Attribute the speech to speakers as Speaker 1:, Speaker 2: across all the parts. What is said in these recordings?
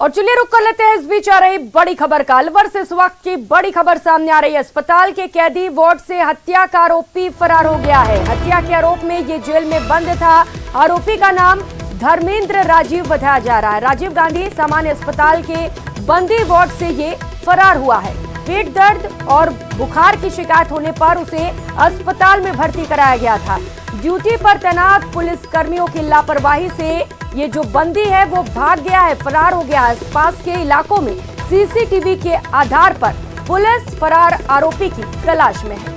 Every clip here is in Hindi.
Speaker 1: और चलिए रुक कर लेते हैं इस बीच आ रही बड़ी खबर का। अलवर से इस वक्त की बड़ी खबर सामने आ रही है। अस्पताल के कैदी वार्ड से हत्या का आरोपी फरार हो गया है। हत्या के आरोप में ये जेल में बंद था। आरोपी का नाम धर्मेंद्र राजीव बताया जा रहा है। राजीव गांधी सामान्य अस्पताल के बंदी वार्ड से ये फरार हुआ है। पेट दर्द और बुखार की शिकायत होने पर उसे अस्पताल में भर्ती कराया गया था। ड्यूटी पर तैनात पुलिस कर्मियों की लापरवाही से ये जो बंदी है वो भाग गया है, फरार हो गया है। पास के इलाकों में सीसीटीवी के आधार पर पुलिस फरार आरोपी की तलाश में है।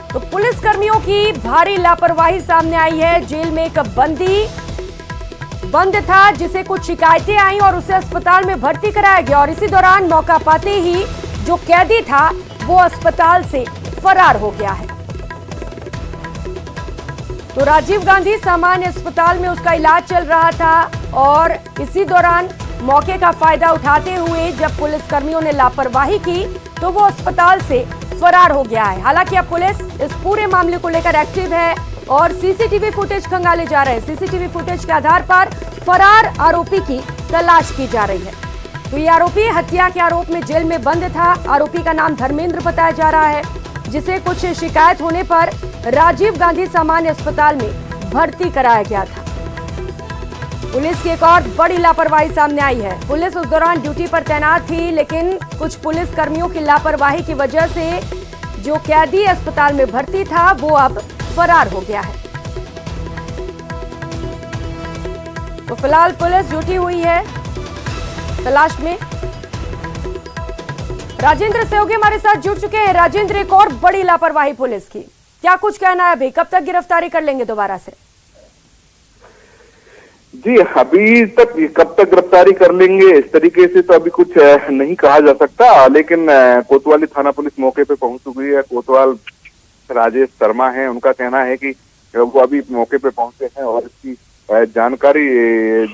Speaker 1: तो पुलिस कर्मियों की भारी लापरवाही सामने आई है। जेल में एक बंदी बंद था जिसे कुछ शिकायतें आई और उसे अस्पताल में भर्ती कराया गया और इसी दौरान मौका पाते ही जो कैदी था वो अस्पताल से फरार हो गया है। तो राजीव गांधी सामान्य अस्पताल में उसका इलाज चल रहा था और इसी दौरान मौके का फायदा उठाते हुए जब पुलिस कर्मियों ने लापरवाही की तो वो अस्पताल से फरार हो गया है। हालांकि अब पुलिस इस पूरे मामले को लेकर एक्टिव है और सीसीटीवी फुटेज खंगाले जा रहे हैं। सीसीटीवी फुटेज के आधार पर फरार आरोपी की तलाश की जा रही है। तो ये आरोपी हत्या के आरोप में जेल में बंद था। आरोपी का नाम धर्मेंद्र बताया जा रहा है, जिसे कुछ शिकायत होने पर राजीव गांधी सामान्य अस्पताल में भर्ती कराया गया था। पुलिस की एक और बड़ी लापरवाही सामने आई है। पुलिस उस दौरान ड्यूटी पर तैनात थी, लेकिन कुछ पुलिस कर्मियों की लापरवाही की वजह से जो कैदी अस्पताल में भर्ती था वो अब फरार हो गया है। तो फिलहाल पुलिस जुटी हुई है तलाश में। राजेंद्र सहयोगी हमारे साथ जुड़ चुके हैं। राजेंद्र, एक और बड़ी लापरवाही पुलिस की, क्या कुछ कहना है अभी? कब तक गिरफ्तारी कर लेंगे दोबारा से?
Speaker 2: जी, अभी तक कब तक गिरफ्तारी कर लेंगे इस तरीके से तो अभी कुछ नहीं कहा जा सकता, लेकिन कोतवाली थाना पुलिस मौके पे पहुंच चुकी है। कोतवाल राजेश शर्मा हैं, उनका कहना है कि वो अभी मौके पे पहुंचे हैं और इसकी जानकारी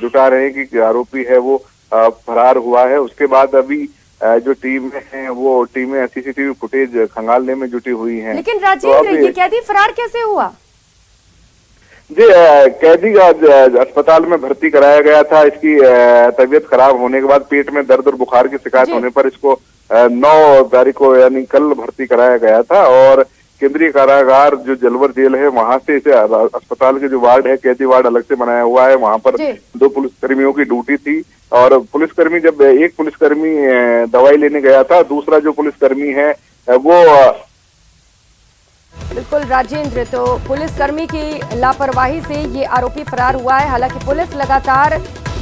Speaker 2: जुटा रहे हैं कि आरोपी है वो फरार हुआ है। उसके बाद अभी जो टीम है वो टीमें सीसीटीवी फुटेज खंगालने में जुटी हुई हैं।
Speaker 1: लेकिन राजेंद्र, ये कैदी फरार कैसे हुआ?
Speaker 2: जी, कैदी का अस्पताल में भर्ती कराया गया था। इसकी तबीयत खराब होने के बाद पेट में दर्द और बुखार की शिकायत होने पर इसको 9 तारीख को यानी कल भर्ती कराया गया था और केंद्रीय कारागार जो जलवर जेल है वहां से इसे अस्पताल के जो वार्ड है, कैदी वार्ड अलग से बनाया हुआ है, वहां पर 2 पुलिसकर्मियों की ड्यूटी थी और पुलिसकर्मी जब एक पुलिसकर्मी दवाई लेने गया था, दूसरा जो पुलिसकर्मी है वो
Speaker 1: बिल्कुल राजेंद्र, तो पुलिसकर्मी की लापरवाही से ये आरोपी फरार हुआ है। हालांकि पुलिस लगातार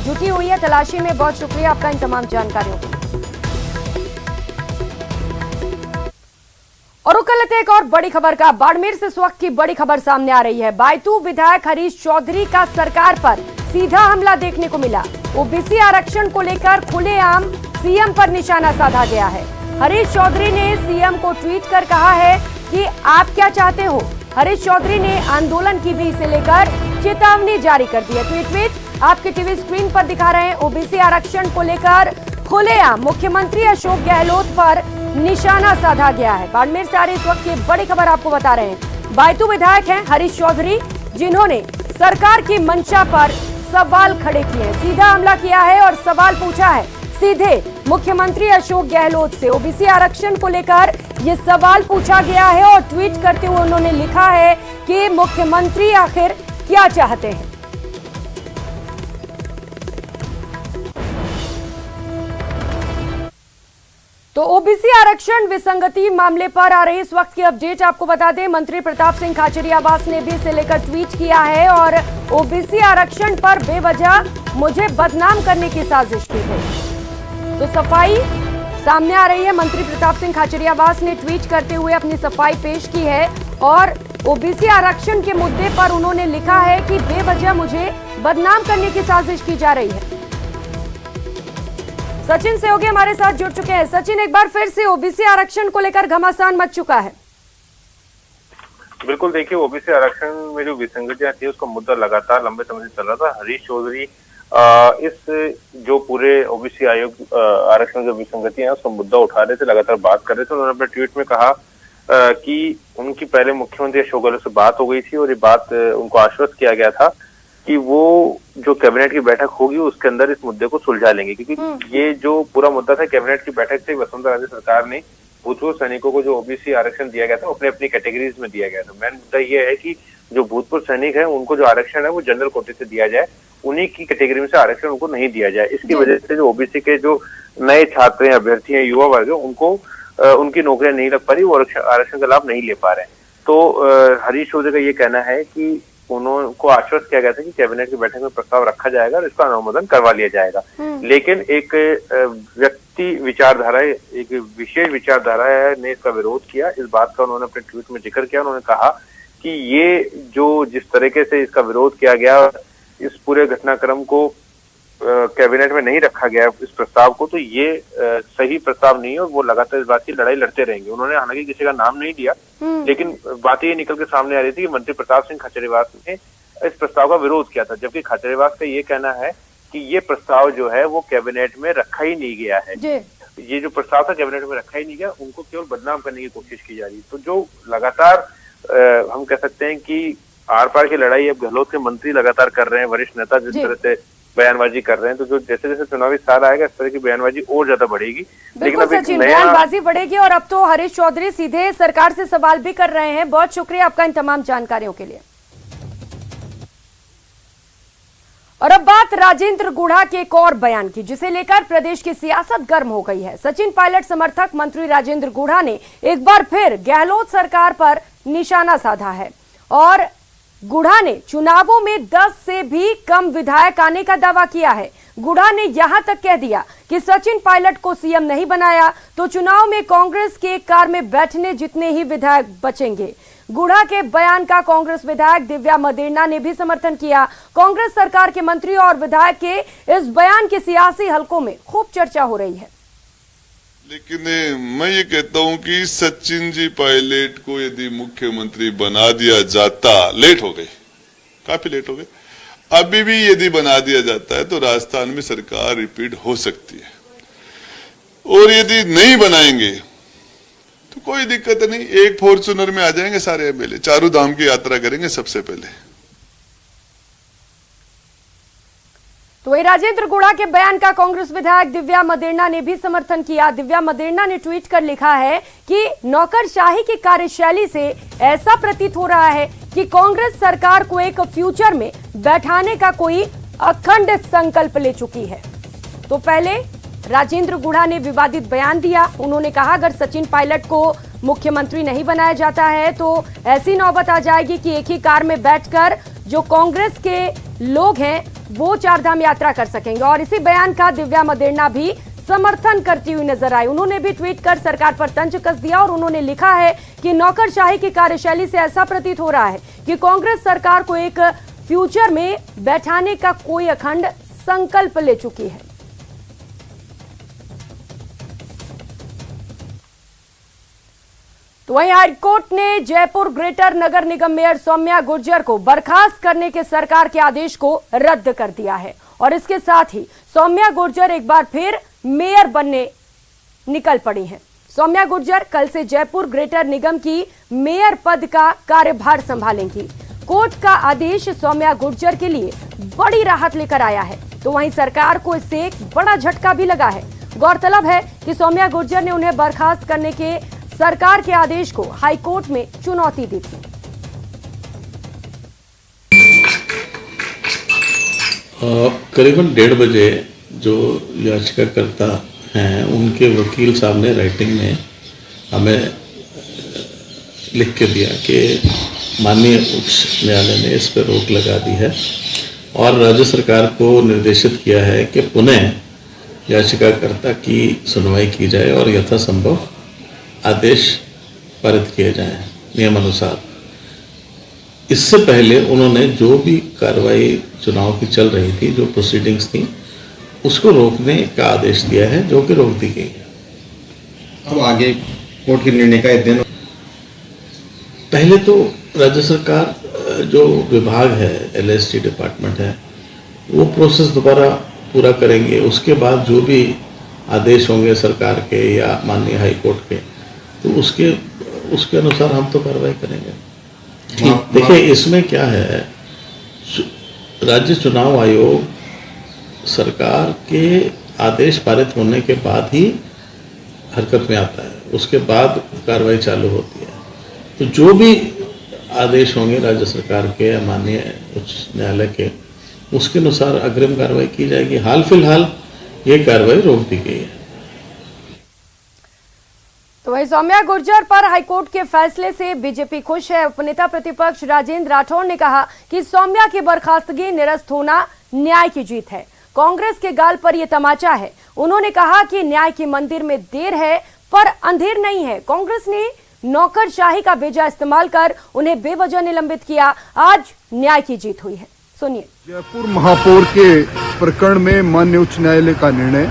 Speaker 1: जुटी हुई है तलाशी में। बहुत शुक्रिया आपका इन तमाम जानकारियों के लिए। और रुक लेते हैं एक और बड़ी खबर का। बाड़मेर से इस वक्त की बड़ी खबर सामने आ रही है। बायतू विधायक हरीश चौधरी का सरकार पर सीधा हमला देखने को मिला। ओबीसी आरक्षण को लेकर खुलेआम सीएम पर निशाना साधा गया है। हरीश चौधरी ने सीएम को ट्वीट कर कहा है कि आप क्या चाहते हो। हरीश चौधरी ने आंदोलन की भी इसे लेकर चेतावनी जारी कर दी है। तो ये ट्वीट आपके टीवी स्क्रीन पर दिखा रहे हैं। ओबीसी आरक्षण को लेकर खुलेआम मुख्यमंत्री अशोक गहलोत पर निशाना साधा गया है। बाड़मेर से आ रही इस वक्त की बड़ी खबर आपको बता रहे हैं। बायतू विधायक हैं हरीश चौधरी, जिन्होंने सरकार की मंशा पर सवाल खड़े किए हैं। सीधा हमला किया है और सवाल पूछा है सीधे मुख्यमंत्री अशोक गहलोत से। ओबीसी आरक्षण को लेकर ये सवाल पूछा गया है और ट्वीट करते हुए उन्होंने लिखा है कि मुख्यमंत्री आखिर क्या चाहते हैं। तो ओबीसी आरक्षण विसंगति मामले पर आ रही इस वक्त की अपडेट आपको बता दें। मंत्री प्रताप सिंह खाचरियावास ने भी इसे लेकर ट्वीट किया है और ओबीसी आरक्षण पर बेवजह मुझे बदनाम करने की साजिश की गई। तो सफाई सामने आ रही है। मंत्री प्रताप सिंह खाचरियावास ने ट्वीट करते हुए अपनी सफाई पेश की है और ओबीसी आरक्षण के मुद्दे पर उन्होंने लिखा है कि बेवजह मुझे बदनाम करने की साजिश की जा रही है। सचिन सहयोगी हमारे साथ जुड़ चुके हैं। सचिन, एक बार फिर से ओबीसी आरक्षण को लेकर घमासान मच चुका है।
Speaker 3: बिल्कुल, देखिए ओबीसी आरक्षण में जो विसंगतियां थी उसका मुद्दा लगातार लंबे समय से चल रहा था। हरीश चौधरी इस जो पूरे ओबीसी आयोग आरक्षण जो विसंगतियां हैं उसका मुद्दा उठा रहे थे, लगातार बात कर रहे थे। उन्होंने अपने ट्वीट में कहा कि उनकी पहले मुख्यमंत्री अशोक गहलोत से बात हो गई थी और ये बात उनको आश्वस्त किया गया था कि वो जो कैबिनेट की बैठक होगी उसके अंदर इस मुद्दे को सुलझा लेंगे, क्योंकि ये जो पूरा मुद्दा था कैबिनेट की बैठक से वसुंधरा राजे सरकार ने भूतपूर्व सैनिकों को जो ओबीसी आरक्षण दिया गया था अपने अपनी कैटेगरीज में दिया गया था। मेन मुद्दा ये है कि जो भूतपूर्व सैनिक है उनको जो आरक्षण है वो जनरल कोटे से दिया जाए, उन्हीं की कैटेगरी में से आरक्षण उनको नहीं दिया जाए। इसकी वजह से जो ओबीसी के जो नए छात्र हैं, अभ्यर्थी हैं, युवा वर्ग है, उनको उनकी नौकरियां नहीं लग पा रही, वो आरक्षण का लाभ नहीं ले पा रहे हैं। तो हरीश चौधरी का ये कहना है कि उनको आश्वस्त किया गया था कि कैबिनेट की बैठक में प्रस्ताव रखा जाएगा और इसका अनुमोदन करवा लिया जाएगा, लेकिन एक व्यक्ति विचारधारा, एक विशेष विचारधारा ने इसका विरोध किया। इस बात का उन्होंने अपने ट्वीट में जिक्र किया। उन्होंने कहा कि ये जो जिस तरीके से इसका विरोध किया गया, इस पूरे घटनाक्रम को कैबिनेट में नहीं रखा गया इस प्रस्ताव को, तो ये सही प्रस्ताव नहीं है और वो लगातार इस बात की लड़ाई लड़ते रहेंगे। उन्होंने हालांकि किसी का नाम नहीं दिया, लेकिन बात ये निकल के सामने आ रही थी कि मंत्री प्रताप सिंह खाचरियावास ने इस प्रस्ताव का विरोध किया था, जबकि खाचरियावास का ये कहना है कि ये प्रस्ताव जो है वो कैबिनेट में रखा ही नहीं गया है। ये जो प्रस्ताव था कैबिनेट में रखा ही नहीं गया, उनको केवल बदनाम करने की कोशिश की जा रही है। तो जो लगातार हम कह सकते हैं कि आर पार की लड़ाई अब गहलोत के मंत्री लगातार कर रहे हैं, वरिष्ठ नेता जिस तरह से बयानबाजी कर रहे हैं, तो जो जैसे जैसे चुनावी साल आएगा इस तरह की बयानबाजी और ज्यादा बढ़ेगी। लेकिन अब एक नया
Speaker 1: बयानबाजी बढ़ेगी और अब तो हरीश चौधरी सीधे सरकार से सवाल भी कर रहे हैं। बहुत शुक्रिया आपका इन तमाम जानकारियों के लिए। और अब बात राजेंद्र गुढ़ा के एक और बयान की, जिसे लेकर प्रदेश की सियासत गर्म हो गई है। सचिन पायलट समर्थक मंत्री राजेंद्र गुढ़ा ने एक बार फिर गहलोत सरकार पर निशाना साधा है और गुढ़ा ने चुनावों में 10 से भी कम विधायक आने का दावा किया है। गुढ़ा ने यहां तक कह दिया कि सचिन पायलट को सीएम नहीं बनाया तो चुनाव में कांग्रेस के कार में बैठने जितने ही विधायक बचेंगे। गुढ़ा के बयान का कांग्रेस विधायक दिव्या मदेरणा ने भी समर्थन किया। कांग्रेस सरकार के मंत्री और विधायक के इस बयान की सियासी हलकों में खूब चर्चा हो रही है।
Speaker 4: लेकिन मैं ये कहता हूं कि सचिन जी पायलट को यदि मुख्यमंत्री बना दिया जाता, लेट हो गए, काफी लेट हो गए, अभी भी यदि बना दिया जाता है तो राजस्थान में सरकार रिपीट हो सकती है। और यदि नहीं बनाएंगे तो कोई दिक्कत नहीं, एक फॉर्च्यूनर में आ जाएंगे सारे एमएलए, चारों धाम की यात्रा करेंगे सबसे पहले।
Speaker 1: तो वही राजेंद्र गुढ़ा के बयान का कांग्रेस विधायक दिव्या मदेरणा ने भी समर्थन किया। दिव्या मदेरणा ने ट्वीट कर लिखा है कि नौकरशाही की कार्यशैली से ऐसा प्रतीत हो रहा है कि कांग्रेस सरकार को एक फ्यूचर में बैठाने का कोई अखंड संकल्प ले चुकी है। तो पहले राजेंद्र गुढ़ा ने विवादित बयान दिया। उन्होंने कहा अगर सचिन पायलट को मुख्यमंत्री नहीं बनाया जाता है तो ऐसी नौबत आ जाएगी कि एक ही कार में बैठकर जो कांग्रेस के लोग हैं वो चारधाम यात्रा कर सकेंगे। और इसी बयान का दिव्या मदेरणा भी समर्थन करती हुई नजर आई। उन्होंने भी ट्वीट कर सरकार पर तंज कस दिया और उन्होंने लिखा है कि नौकरशाही की कार्यशैली से ऐसा प्रतीत हो रहा है कि कांग्रेस सरकार को एक फ्यूचर में बैठाने का कोई अखंड संकल्प ले चुकी है। तो वहीं हाईकोर्ट ने जयपुर ग्रेटर नगर निगम मेयर सौम्या गुर्जर को बर्खास्त करने के सरकार के आदेश को रद्द कर दिया है और इसके साथ ही सौम्या गुर्जर एक बार फिर मेयर बनने निकल पड़ी हैं। सौम्या गुर्जर कल से जयपुर ग्रेटर निगम की मेयर पद का कार्यभार संभालेंगी। कोर्ट का आदेश सौम्या गुर्जर के लिए बड़ी राहत लेकर आया है। तो वहीं सरकार को इससे एक बड़ा झटका भी लगा है। गौरतलब है कि सौम्या गुर्जर ने उन्हें बर्खास्त करने के सरकार के आदेश को हाईकोर्ट में चुनौती दी थी।
Speaker 5: करीबन 1:30 बजे जो याचिकाकर्ता हैं उनके वकील साहब ने राइटिंग में हमें लिख के दिया कि माननीय उच्च न्यायालय ने इस पर रोक लगा दी है और राज्य सरकार को निर्देशित किया है कि पुनः याचिकाकर्ता की सुनवाई की जाए और यथासंभव आदेश पारित किए जाएं नियमानुसार। इससे पहले उन्होंने जो भी कार्रवाई चुनाव की चल रही थी, जो प्रोसीडिंग्स थी, उसको रोकने का आदेश दिया है, जो कि रोक दी गई है।
Speaker 6: अब आगे कोर्ट के निर्णय का एक दिन
Speaker 5: पहले तो राज्य सरकार जो विभाग है, LST डिपार्टमेंट है, वो प्रोसेस दोबारा पूरा करेंगे। उसके बाद जो भी आदेश होंगे सरकार के या माननीय हाई कोर्ट के, तो उसके अनुसार हम तो कार्रवाई करेंगे। देखिए इसमें क्या है, राज्य चुनाव आयोग सरकार के आदेश पारित होने के बाद ही हरकत में आता है, उसके बाद कार्रवाई चालू होती है। तो जो भी आदेश होंगे राज्य सरकार के या माननीय उच्च न्यायालय के, उसके अनुसार अग्रिम कार्रवाई की जाएगी। हाल फिलहाल ये कार्रवाई रोक दी गई है।
Speaker 1: तो वही सौम्या गुर्जर पर हाईकोर्ट के फैसले से बीजेपी खुश है। उपनेता प्रतिपक्ष राजेंद्र राठौड़ ने कहा कि सौम्या की बर्खास्तगी निरस्त होना न्याय की जीत है, कांग्रेस के गाल पर यह तमाचा है। उन्होंने कहा कि न्याय की मंदिर में देर है पर अंधेर नहीं है। कांग्रेस ने नौकरशाही का बेजा इस्तेमाल कर उन्हें बेवजह निलंबित किया। आज न्याय की जीत हुई है, सुनिए।
Speaker 7: जयपुर महापौर के प्रकरण में माननीय उच्च न्यायालय का निर्णय,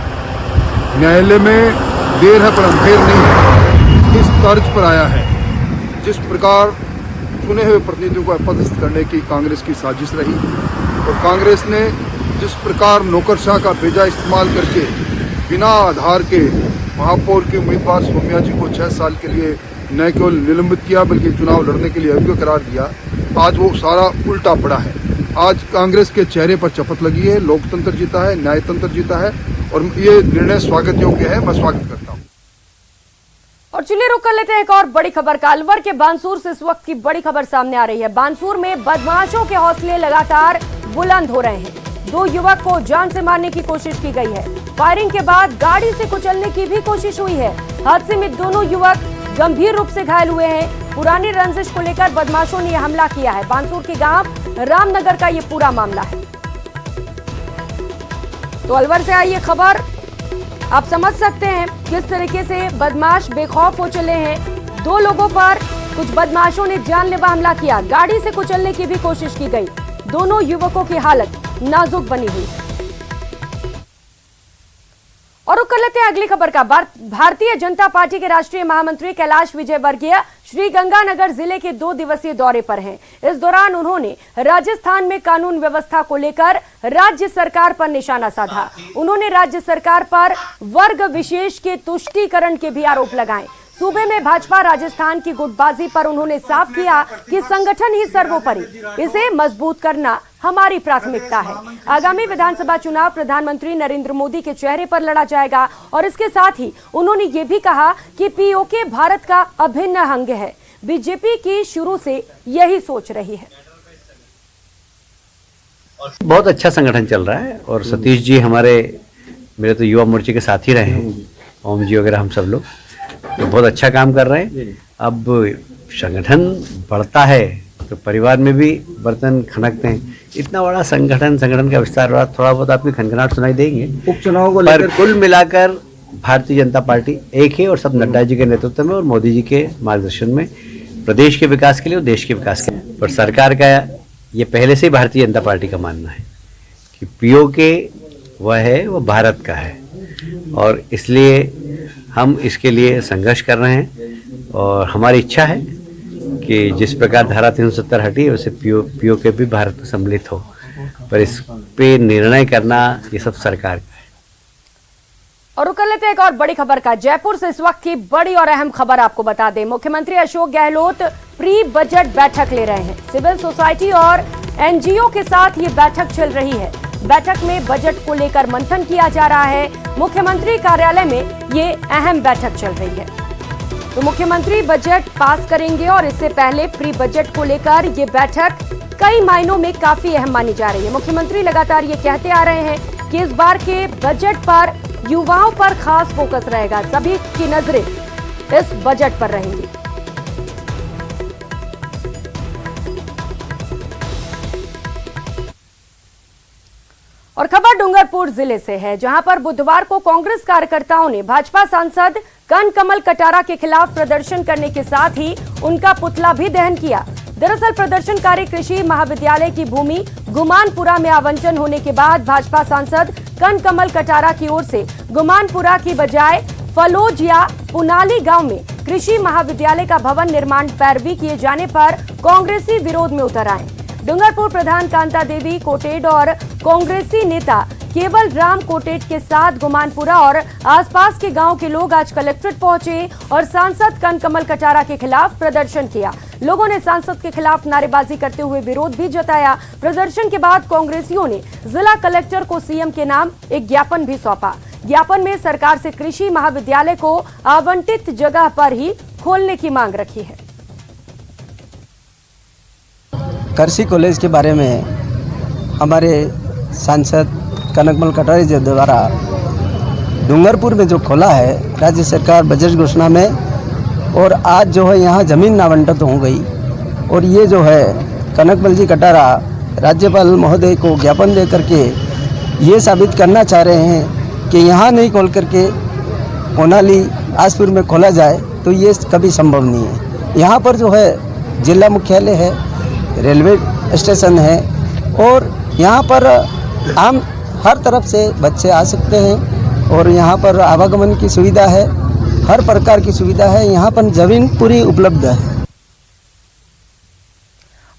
Speaker 7: न्यायालय में देर है पर अंधेर नहीं है, इस तर्ज पर आया है। जिस प्रकार चुने हुए प्रतिनिधियों को अपदस्थ करने की कांग्रेस की साजिश रही और कांग्रेस ने जिस प्रकार नौकरशाह का बेजा इस्तेमाल करके बिना आधार के महापौर के उम्मीदवार सौम्या जी को 6 साल के लिए न केवल निलंबित किया बल्कि चुनाव लड़ने के लिए अयोग्य करार दिया, आज वो सारा उल्टा पड़ा है। आज कांग्रेस के चेहरे पर चपत लगी है, लोकतंत्र जीता है, न्यायतंत्र जीता है और ये निर्णय स्वागत योग्य है। मैं स्वागत करता हूँ।
Speaker 1: और चलिए रुक कर लेते हैं एक और बड़ी खबर का। अलवर के बानसूर से इस वक्त की बड़ी खबर सामने आ रही है। बानसूर में बदमाशों के हौसले लगातार बुलंद हो रहे हैं। 2 युवक को जान से मारने की कोशिश की गई है। फायरिंग के बाद गाड़ी से कुचलने की भी कोशिश हुई है। हादसे में दोनों युवक गंभीर रूप से घायल हुए हैं। पुरानी रंजिश को लेकर बदमाशों ने हमला किया है। बानसूर के गांव रामनगर का ये पूरा मामला है। तो अलवर से आई ये खबर, आप समझ सकते हैं किस तरीके से बदमाश बेखौफ हो चले हैं। 2 लोगों पर कुछ बदमाशों ने जानलेवा हमला किया। गाड़ी से कुचलने की भी कोशिश की गई। दोनों युवकों की हालत नाजुक बनी हुई है। और रुक कर लेते हैं अगली खबर का। भारतीय जनता पार्टी के राष्ट्रीय महामंत्री कैलाश विजयवर्गीय श्रीगंगानगर जिले के 2 दिवसीय दौरे पर हैं। इस दौरान उन्होंने राजस्थान में कानून व्यवस्था को लेकर राज्य सरकार पर निशाना साधा। उन्होंने राज्य सरकार पर वर्ग विशेष के तुष्टीकरण के भी आरोप लगाए। सूबे में भाजपा राजस्थान की गुटबाजी पर उन्होंने साफ किया कि संगठन ही सर्वोपरि, इसे मजबूत करना हमारी प्राथमिकता है। आगामी विधानसभा चुनाव प्रधानमंत्री नरेंद्र मोदी के चेहरे पर लड़ा जाएगा। और इसके साथ ही उन्होंने ये भी कहा कि पीओके भारत का अभिन्न अंग है। बीजेपी की शुरू से यही सोच रही है।
Speaker 8: बहुत अच्छा संगठन चल रहा है और सतीश जी मेरे तो युवा मोर्चे के साथ ही रहे हैं, ओम जी वगैरह हम सब लोग तो बहुत अच्छा काम कर रहे हैं। अब संगठन बढ़ता है तो परिवार में भी बर्तन खनकते हैं। इतना बड़ा संगठन का विस्तार रहा, थोड़ा बहुत आपकी खनखनाहट सुनाई देंगे
Speaker 6: उपचुनाव को
Speaker 8: पर
Speaker 6: लेकर
Speaker 8: कुल मिलाकर भारतीय जनता पार्टी एक है और सब नड्डा जी के नेतृत्व में और मोदी जी के मार्गदर्शन में प्रदेश के विकास के लिए और देश के विकास के लिए। पर सरकार का ये पहले से ही भारतीय जनता पार्टी का मानना है कि पीओके वह है, वो भारत का है और इसलिए हम इसके लिए संघर्ष कर रहे हैं। और हमारी इच्छा है कि जिस प्रकार धारा 370 हटी वैसे पीओके भी भारत में सम्मिलित हो, पर इस पे निर्णय करना ये सब सरकार का है।
Speaker 1: और रुक लेते हैं एक और बड़ी खबर का। जयपुर से इस वक्त की बड़ी और अहम खबर आपको बता दें। मुख्यमंत्री अशोक गहलोत प्री बजट बैठक ले रहे हैं। सिविल सोसाइटी और एनजीओ के साथ ये बैठक चल रही है। बैठक में बजट को लेकर मंथन किया जा रहा है। मुख्यमंत्री कार्यालय में ये अहम बैठक चल रही है। तो मुख्यमंत्री बजट पास करेंगे और इससे पहले प्री बजट को लेकर ये बैठक कई मायनों में काफी अहम मानी जा रही है। मुख्यमंत्री लगातार ये कहते आ रहे हैं कि इस बार के बजट पर युवाओं पर खास फोकस रहेगा। सभी की नजरें इस बजट पर रहेंगी। और खबर डूंगरपुर जिले से है, जहां पर बुधवार को कांग्रेस कार्यकर्ताओं ने भाजपा सांसद कनकमल कटारा के खिलाफ प्रदर्शन करने के साथ ही उनका पुतला भी दहन किया। दरअसल प्रदर्शनकारी कृषि महाविद्यालय की भूमि गुमानपुरा में आवंटन होने के बाद भाजपा सांसद कनकमल कटारा की ओर से गुमानपुरा की बजाय फलोज या पुनाली गांव में कृषि महाविद्यालय का भवन निर्माण पैरवी किए जाने पर कांग्रेसी विरोध में उतर आए। डूंगरपुर प्रधान कांता देवी कोटेड और कांग्रेसी नेता केवल राम कोटेड के साथ गुमानपुरा और आसपास के गांव के लोग आज कलेक्ट्रेट पहुंचे और सांसद कनकमल कटारा के खिलाफ प्रदर्शन किया। लोगों ने सांसद के खिलाफ नारेबाजी करते हुए विरोध भी जताया। प्रदर्शन के बाद कांग्रेसियों ने जिला कलेक्टर को सीएम के नाम एक ज्ञापन भी सौंपा। ज्ञापन में सरकार से कृषि महाविद्यालय को आवंटित जगह पर ही खोलने की मांग रखी है।
Speaker 9: कृषि कॉलेज के बारे में हमारे सांसद कनकमल कटारिया जी द्वारा डूंगरपुर में जो खोला है राज्य सरकार बजट घोषणा में, और आज जो है यहाँ ज़मीन आवंटित हो गई, और ये जो है कनकमल जी कटारा राज्यपाल महोदय को ज्ञापन दे करके ये साबित करना चाह रहे हैं कि यहाँ नहीं खोल करके कोनाली आसपुर में खोला जाए, तो ये कभी संभव नहीं है। यहाँ पर जो है जिला मुख्यालय है, रेलवे स्टेशन है, और यहाँ पर आम हर तरफ से बच्चे आ सकते हैं, और यहाँ पर आवागमन की सुविधा है, हर प्रकार की सुविधा है, यहाँ पर जमीन पूरी उपलब्ध है।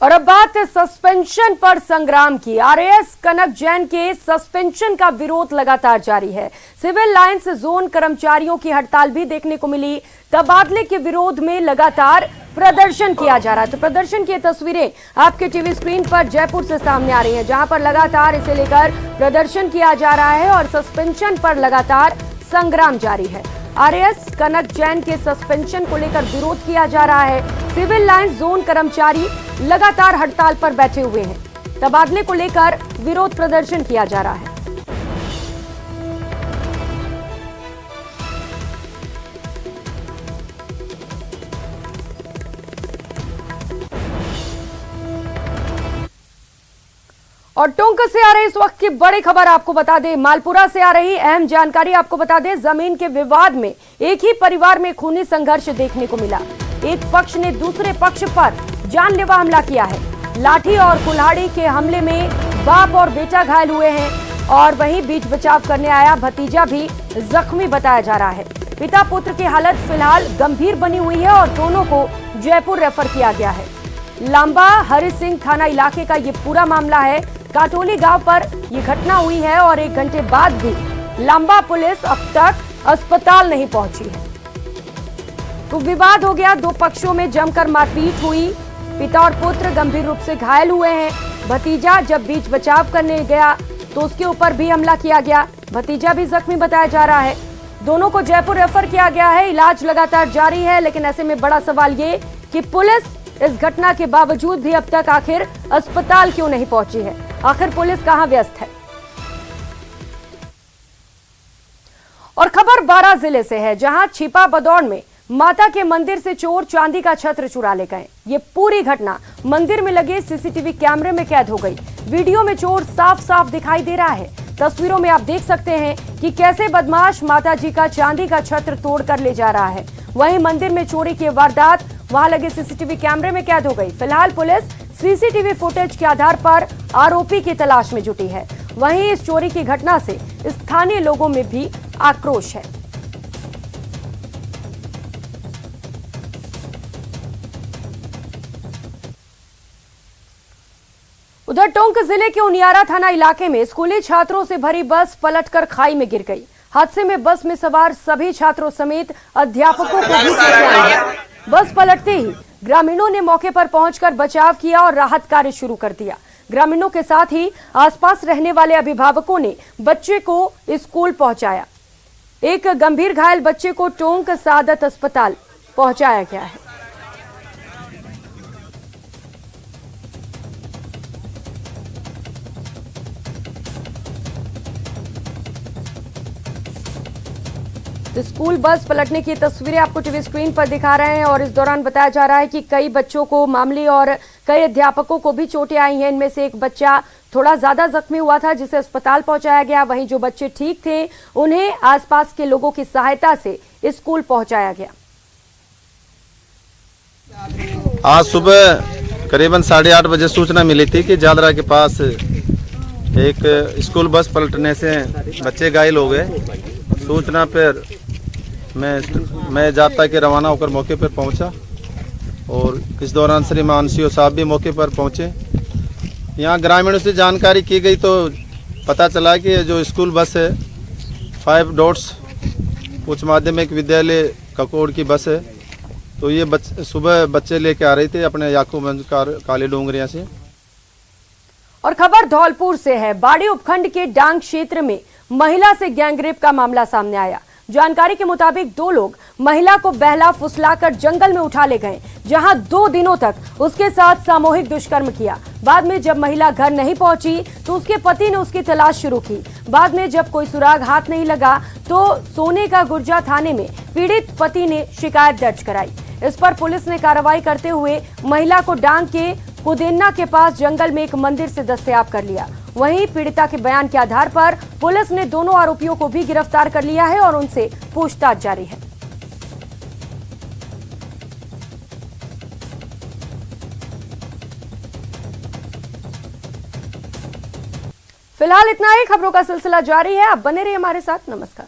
Speaker 1: और अब बात सस्पेंशन पर संग्राम की। आरएएस कनक जैन के सस्पेंशन का विरोध लगातार जारी है। सिविल लाइंस जोन कर्मचारियों की हड़ताल भी देखने को मिली। तबादले के विरोध में लगातार प्रदर्शन किया जा रहा है। तो प्रदर्शन की तस्वीरें आपके टीवी स्क्रीन पर जयपुर से सामने आ रही हैं, जहां पर लगातार इसे लेकर प्रदर्शन किया जा रहा है और सस्पेंशन पर लगातार संग्राम जारी है। आरएएस कनक जैन के सस्पेंशन को लेकर विरोध किया जा रहा है। सिविल लाइंस जोन कर्मचारी लगातार हड़ताल पर बैठे हुए हैं। तबादले को लेकर विरोध प्रदर्शन किया जा रहा है। और टोंक से आ रही इस वक्त की बड़ी खबर आपको बता दें, मालपुरा से आ रही अहम जानकारी आपको बता दें। जमीन के विवाद में एक ही परिवार में खूनी संघर्ष देखने को मिला। एक पक्ष ने दूसरे पक्ष पर जानलेवा हमला किया है। लाठी और कुल्हाड़ी के हमले में बाप और बेटा घायल हुए हैं, और वहीं बीच बचाव करने आया भतीजा भी जख्मी बताया जा रहा है। पिता पुत्र की हालत फिलहाल गंभीर बनी हुई है और दोनों को जयपुर रेफर किया गया है। लांबा हरि सिंह थाना इलाके का ये पूरा मामला है। काटोली गांव पर यह घटना हुई है और 1 घंटे बाद भी लांबा पुलिस अब तक अस्पताल नहीं पहुंची है। तो विवाद हो गया, दो पक्षों में जमकर मारपीट हुई। पिता और पुत्र गंभीर रूप से घायल हुए हैं। भतीजा जब बीच बचाव करने गया तो उसके ऊपर भी हमला किया गया। भतीजा भी जख्मी बताया जा रहा है। दोनों को जयपुर रेफर किया गया है। इलाज लगातार जारी है, लेकिन ऐसे में बड़ा सवाल ये कि पुलिस इस घटना के बावजूद भी अब तक आखिर अस्पताल क्यों नहीं पहुंची है? आखिर पुलिस कहां व्यस्त है? और खबर बारां जिले से है, जहां छिपा बदौड़ में माता के मंदिर से चोर चांदी का छत्र चुरा ले गए। ये पूरी घटना मंदिर में लगे सीसीटीवी कैमरे में कैद हो गई। वीडियो में चोर साफ साफ दिखाई दे रहा है। तस्वीरों में आप देख सकते हैं कि कैसे बदमाश माता जी का चांदी का छत्र तोड़ कर ले जा रहा है। वहीं मंदिर में चोरी की वारदात वहां लगे सीसीटीवी कैमरे में कैद हो गई। फिलहाल पुलिस सीसीटीवी फुटेज के आधार पर आरोपी की तलाश में जुटी है। वहीं इस चोरी की घटना से स्थानीय लोगों में भी आक्रोश है। उधर टोंक जिले के उनियारा थाना इलाके में स्कूली छात्रों से भरी बस पलटकर खाई में गिर गई। हादसे में बस में सवार सभी छात्रों समेत अध्यापकों को भी चोटें आई। बस पलटते ही ग्रामीणों ने मौके पर पहुंचकर बचाव किया और राहत कार्य शुरू कर दिया। ग्रामीणों के साथ ही आसपास रहने वाले अभिभावकों ने बच्चे को स्कूल पहुंचाया। एक गंभीर घायल बच्चे को टोंक सादत अस्पताल पहुंचाया गया है। स्कूल बस पलटने की तस्वीरें आपको टीवी स्क्रीन पर दिखा रहे हैं और इस दौरान बताया जा रहा है कि कई बच्चों को मामले और कई अध्यापकों को भी चोटें आई हैं। इनमें से एक बच्चा थोड़ा ज्यादा जख्मी हुआ था, जिसे अस्पताल पहुंचाया गया। वहीं जो बच्चे ठीक थे उन्हें आसपास के लोगों की सहायता से स्कूल पहुंचाया गया।
Speaker 10: आज सुबह करीबन 8:30 बजे सूचना मिली थी कि जालरा के पास एक स्कूल बस पलटने से बच्चे घायल हो गए। सूचना पर मैं जाप्ता के रवाना होकर मौके पर पहुंचा और इस दौरान श्रीमान सीओ साहब भी मौके पर पहुंचे। यहां ग्रामीणों से जानकारी की गई तो पता चला कि जो स्कूल बस है 5 डॉट्स उच्च माध्यमिक विद्यालय ककोड़ की बस है, तो ये सुबह बच्चे लेके आ रहे थे अपने याकूबगंज काली डोंगरिया से।
Speaker 1: और खबर धौलपुर से है। बाड़ी उपखंड के डांग क्षेत्र में महिला से गैंगरेप का मामला सामने आया। जानकारी के मुताबिक 2 लोग महिला को बहला फुसलाकर जंगल में उठा ले गए, जहां 2 दिनों तक उसके साथ सामूहिक दुष्कर्म किया। बाद में जब महिला घर नहीं पहुंची तो उसके पति ने उसकी तलाश शुरू की। बाद में जब कोई सुराग हाथ नहीं लगा तो सोने का गुर्जा थाने में पीड़ित पति ने शिकायत दर्ज कराई। इस पर पुलिस ने कार्रवाई करते हुए महिला को डांग के कुदेन्ना के पास जंगल में एक मंदिर से दस्तयाब कर लिया। वहीं पीड़िता के बयान के आधार पर पुलिस ने दोनों आरोपियों को भी गिरफ्तार कर लिया है और उनसे पूछताछ जारी है। फिलहाल इतना ही। खबरों का सिलसिला जारी है, आप बने रहिए हमारे साथ। नमस्कार।